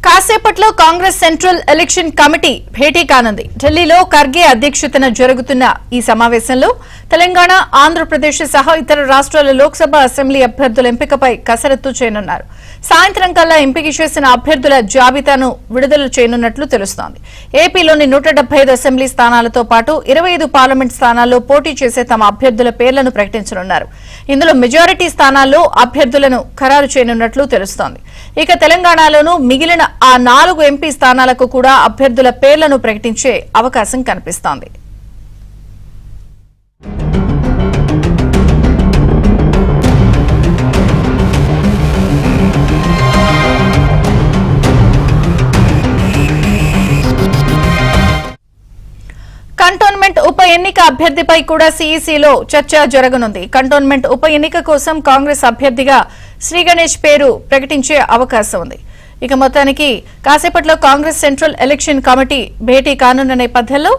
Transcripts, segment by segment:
కాసేపట్లో Congress central election committee భేటీ కానుంది. ఢిల్లీలో ఖర్గే అధ్యక్షతన జరుగుతున్న ఈ సమావేశంలో తెలంగాణ, ఆంధ్రప్రదేశ్ సహా ఇతర రాష్ట్రాల లోక్సభ, అసెంబ్లీ అభ్యర్థుల ఎంపికపై కసరత్తు చేయనున్నారు. సాయంత్రం కల్లా ఎంపిక చేసిన అభ్యర్థుల జాబితాను విడుదల చేయనున్నట్లు తెలుస్తోంది. ఏపీలోని 175 అసెంబ్లీ స్థానాలతో పాటు 25 పార్లమెంట్ స్థానాల్లో పోటీ చేసే తమ అభ్యర్థుల పేర్లను ప్రకటించనున్నారు. ఇందులో మెజారిటీ స్థానాల్లో అభ్యర్థులను ఖరారు చేయనున్నట్లు తెలుస్తోంది. ఇక తెలంగాణలోనూ మిగిలిన ఆ 4 ఎంపీ స్థానాలకు కూడా అభ్యర్థుల పేర్లను ప్రకటించే అవకాశం కనిపిస్తోంది. కంటోన్మెంట్ ఉప ఎన్నిక అభ్యర్థిపై కూడా సీఈసీలో చర్చ జరగనుంది. కంటోన్మెంట్ ఉప ఎన్నిక కోసం కాంగ్రెస్ అభ్యర్థిగా శ్రీగణేష్ పేరు ప్రకటించే అవకాశం ఉంది. ఇక మొత్తానికి కాసేపట్లో కాంగ్రెస్ సెంట్రల్ ఎలక్షన్ కమిటీ భేటీ కానున్న నేపథ్యంలో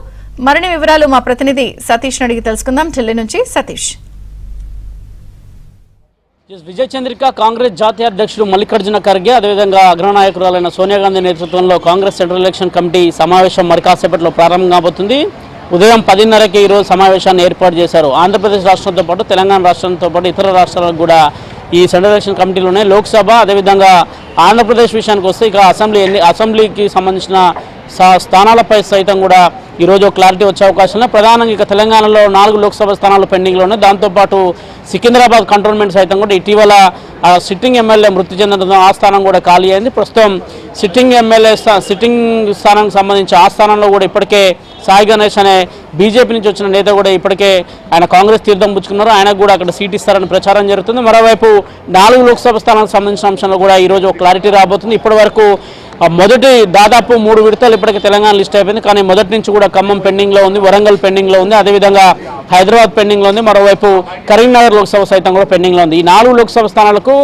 మరిన్ని వివరాలు మా ప్రతినిధి సతీష్ అడిగి తెలుసుకుందాం. ఢిల్లీ నుంచి సతీష్. విజయ్ చంద్రిక కాంగ్రెస్ జాతీయ అధ్యక్షుడు మల్లికార్జున ఖర్గే, అదేవిధంగా అగ్రనాయకురాలైన సోనియా గాంధీ నేతృత్వంలో కాంగ్రెస్ సెంట్రల్ ఎలక్షన్ కమిటీ సమావేశం మరి కాసేపట్లో ప్రారంభం కాబోతుంది. ఉదయం 10:30కి ఈరోజు సమావేశాన్ని ఏర్పాటు చేశారు. ఆంధ్రప్రదేశ్ రాష్ట్రంతో పాటు తెలంగాణ రాష్ట్రంతో పాటు ఇతర రాష్ట్రాలకు కూడా ఈ సెంట్రల్ ఎలక్షన్ కమిటీలోనే లోక్సభ, అదేవిధంగా ఆంధ్రప్రదేశ్ విషయానికి వస్తే ఇక అసెంబ్లీకి సంబంధించిన స్థానాలపై సైతం కూడా ఈరోజు క్లారిటీ వచ్చే అవకాశం ఉంది. ప్రధానంగా ఇక తెలంగాణలో 4 లోక్సభ స్థానాలు పెండింగ్లో ఉన్నాయి. దాంతోపాటు సికింద్రాబాద్ కంటోన్మెంట్ సైతం కూడా ఇటీవల సిట్టింగ్ ఎమ్మెల్యే మృతి చెందడంతో ఆ స్థానం కూడా ఖాళీ అయింది. ప్రస్తుతం సిట్టింగ్ స్థానానికి సంబంధించి ఆ స్థానంలో కూడా ఇప్పటికే సాయి గణేష్ అనే బీజేపీ నుంచి వచ్చిన నేత కూడా ఇప్పటికే ఆయన కాంగ్రెస్ తీర్థం పుచ్చుకున్నారు. ఆయనకు కూడా అక్కడ సీట్ ఇస్తారని ప్రచారం జరుగుతుంది. మరోవైపు 4 లోక్సభ స్థానాలకు సంబంధించిన అంశంలో కూడా ఈరోజు క్లారిటీ రాబోతుంది. ఇప్పటి వరకు మొదటి దాదాపు 3 విడతలు ఇప్పటికే తెలంగాణ లిస్ట్ అయిపోయింది. కానీ మొదటి నుంచి కూడా ఖమ్మం పెండింగ్లో ఉంది, వరంగల్ పెండింగ్లో ఉంది, అదేవిధంగా హైదరాబాద్ పెండింగ్లో ఉంది, మరోవైపు కరీంనగర్ లోక్సభ సైతం కూడా పెండింగ్లో ఉంది. ఈ 4 లోక్సభ స్థానాలకు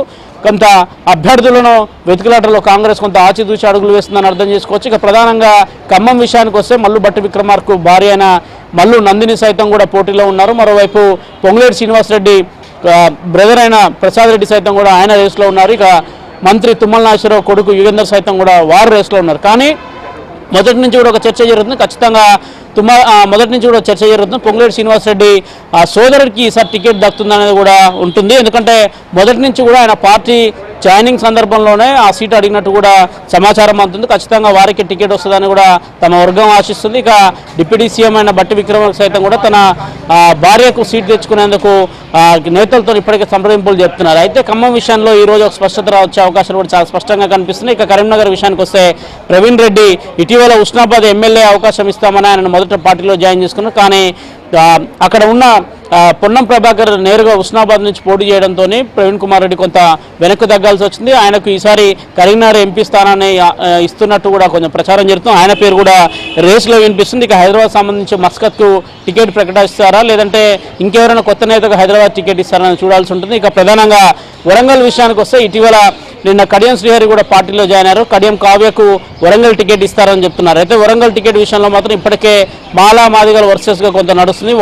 కొంత అభ్యర్థులను వెతుకులాటలో కాంగ్రెస్ కొంత ఆచితూచి అడుగులు వేస్తుందని అర్థం చేసుకోవచ్చు. ఇక ప్రధానంగా ఖమ్మం విషయానికి వస్తే మల్లు భట్టి విక్రమార్కు భార్య అయిన మల్లు నందిని సైతం కూడా పోటీలో ఉన్నారు. మరోవైపు పొంగులేటి శ్రీనివాసరెడ్డి బ్రదర్ అయిన ప్రసాద్ రెడ్డి సైతం కూడా ఆయన రేసులో ఉన్నారు. ఇక మంత్రి తుమ్మల నాగేశ్వరరావు కొడుకు యుగేందర్ సైతం కూడా వారు రేసులో ఉన్నారు. కానీ మొదటి నుంచి కూడా ఒక చర్చ జరుగుతుంది. ఖచ్చితంగా మొదటి నుంచి కూడా చర్చ జరుగుతుంది. పొంగులేటి శ్రీనివాసరెడ్డి సోదరుడికి ఈసారి టికెట్ దక్కుతుందనేది కూడా ఉంటుంది. ఎందుకంటే మొదటి నుంచి కూడా ఆయన పార్టీ జాయినింగ్ సందర్భంలోనే ఆ సీటు అడిగినట్టు కూడా సమాచారం అందుతుంది. ఖచ్చితంగా వారికి టికెట్ వస్తుందని కూడా తమ వర్గం ఆశిస్తుంది. ఇక డిప్యూటీ సీఎం అయిన భట్టి విక్రమార్క సైతం కూడా తన భార్యకు సీటు తెచ్చుకునేందుకు నేతలతో ఇప్పటికే సంప్రదింపులు చెప్తున్నారు. అయితే ఖమ్మం విషయంలో ఈరోజు ఒక స్పష్టత వచ్చే అవకాశాలు కూడా చాలా స్పష్టంగా కనిపిస్తున్నాయి. ఇక కరీంనగర్ విషయానికి వస్తే ప్రవీణ్ రెడ్డి ఇటీవల ఉస్నాబాద్ ఎమ్మెల్యే అవకాశం ఇస్తామని ఆయన మొదట పార్టీలో జాయిన్ చేసుకున్నారు. కానీ అక్కడ ఉన్న పొన్నం ప్రభాకర్ నేరుగా ఉస్నాబాద్ నుంచి పోటీ చేయడంతో ప్రవీణ్ కుమార్ రెడ్డి కొంత వెనక్కి తగ్గాల్సి వచ్చింది. ఆయనకు ఈసారి కరీంనగర్ ఎంపీ స్థానాన్ని ఇస్తున్నట్టు కూడా కొంచెం ప్రచారం జరుగుతుంది. ఆయన పేరు కూడా రేసులో వినిపిస్తుంది. ఇక హైదరాబాద్ సంబంధించి మస్కత్కు టికెట్ ప్రకటిస్తారా, లేదంటే ఇంకెవరైనా కొత్త నేతకు హైదరాబాద్ టికెట్ ఇస్తారని చూడాల్సి ఉంటుంది. ఇక ప్రధానంగా వరంగల్ విషయానికి వస్తే ఇటీవల నిన్న కడియం శ్రీహరి కూడా పార్టీలో జాయిన్ అయ్యారు. కడియం కావ్యకు వరంగల్ టికెట్ ఇస్తారని చెప్తున్నారు. అయితే వరంగల్ టికెట్ విషయంలో మాత్రం ఇప్పటికే మాలా మాదిగల వర్సెస్గా కొంత నడుస్తుంది.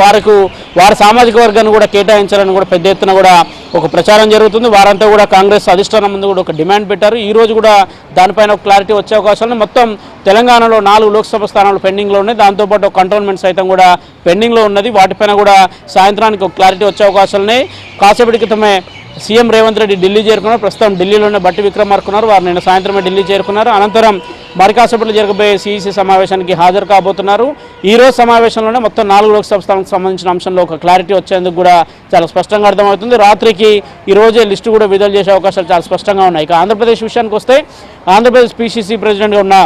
వారి సామాజిక వర్గాన్ని కూడా కేటాయించాలని కూడా పెద్ద ఎత్తున కూడా ఒక ప్రచారం జరుగుతుంది. వారంతా కూడా కాంగ్రెస్ అధిష్టానం ముందు కూడా ఒక డిమాండ్ పెట్టారు. ఈ రోజు కూడా దానిపైన ఒక క్లారిటీ వచ్చే అవకాశాలు. మొత్తం తెలంగాణలో 4 లోక్సభ స్థానాలు పెండింగ్లో ఉన్నాయి. దాంతోపాటు కంటోన్మెంట్ సైతం కూడా పెండింగ్లో ఉన్నది. వాటిపైన కూడా సాయంత్రానికి ఒక క్లారిటీ వచ్చే అవకాశాలు ఉన్నాయి. కాసేపటి క్రితమే సీఎం రేవంత్ రెడ్డి ఢిల్లీ చేరుకున్నారు. ప్రస్తుతం ఢిల్లీలోనే భట్టి విక్రమార్క ఉన్నారు. వారు నిన్న సాయంత్రమే ఢిల్లీ చేరుకున్నారు. అనంతరం మరి కాసేపట్లో జరగబోయే సీఈసీ సమావేశానికి హాజరు కాబోతున్నారు. ఈ రోజు సమావేశంలోనే మొత్తం 4 లోక్సభ స్థానాలకు సంబంధించిన అంశంలో ఒక క్లారిటీ వచ్చేందుకు కూడా చాలా స్పష్టంగా అర్థమవుతుంది. రాత్రికి ఈ రోజే లిస్టు కూడా విడుదల చేసే అవకాశాలు చాలా స్పష్టంగా ఉన్నాయి. ఇక ఆంధ్రప్రదేశ్ విషయానికి వస్తే ఆంధ్రప్రదేశ్ పీసీసీ ప్రెసిడెంట్గా ఉన్న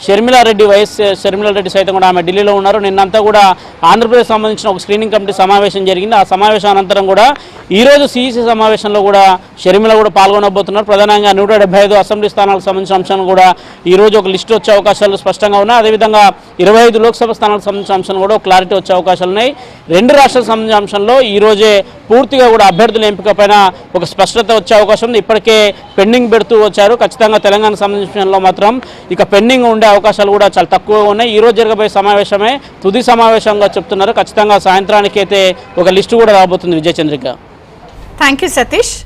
షర్మిలారెడ్డి సైతం కూడా ఆమె ఢిల్లీలో ఉన్నారు. నిన్నంతా కూడా ఆంధ్రప్రదేశ్ సంబంధించిన ఒక స్క్రీనింగ్ కమిటీ సమావేశం జరిగింది. ఆ సమావేశం అనంతరం కూడా ఈరోజు సీఈసీ సమావేశంలో కూడా షర్మిల కూడా పాల్గొనబోతున్నారు. ప్రధానంగా 175 అసెంబ్లీ స్థానాలకు సంబంధించిన అంశాలను కూడా ఈరోజు ఒక లిస్టు వచ్చే అవకాశాలు స్పష్టంగా ఉన్నాయి. అదేవిధంగా 25 లోక్సభ స్థానాలకు సంబంధించిన అంశాలు కూడా క్లారిటీ వచ్చే అవకాశాలు ఉన్నాయి. 2 రాష్ట్రాలకు సంబంధించిన అంశంలో ఈరోజే పూర్తిగా కూడా అభ్యర్థుల ఎంపిక పైన ఒక స్పష్టత వచ్చే అవకాశం ఉంది. ఇప్పటికే పెండింగ్ పెడుతూ వచ్చారు. ఖచ్చితంగా తెలంగాణకు సంబంధించిన మాత్రం ఇక పెండింగ్ ఉండే అవకాశాలు కూడా చాలా తక్కువగా ఉన్నాయి. ఈ రోజు జరగబోయే సమావేశమే తుది సమావేశంగా చెప్తున్నారు. ఖచ్చితంగా సాయంత్రానికి అయితే ఒక లిస్టు కూడా రాబోతుంది. విజయచంద్రిక. Thank you Satish.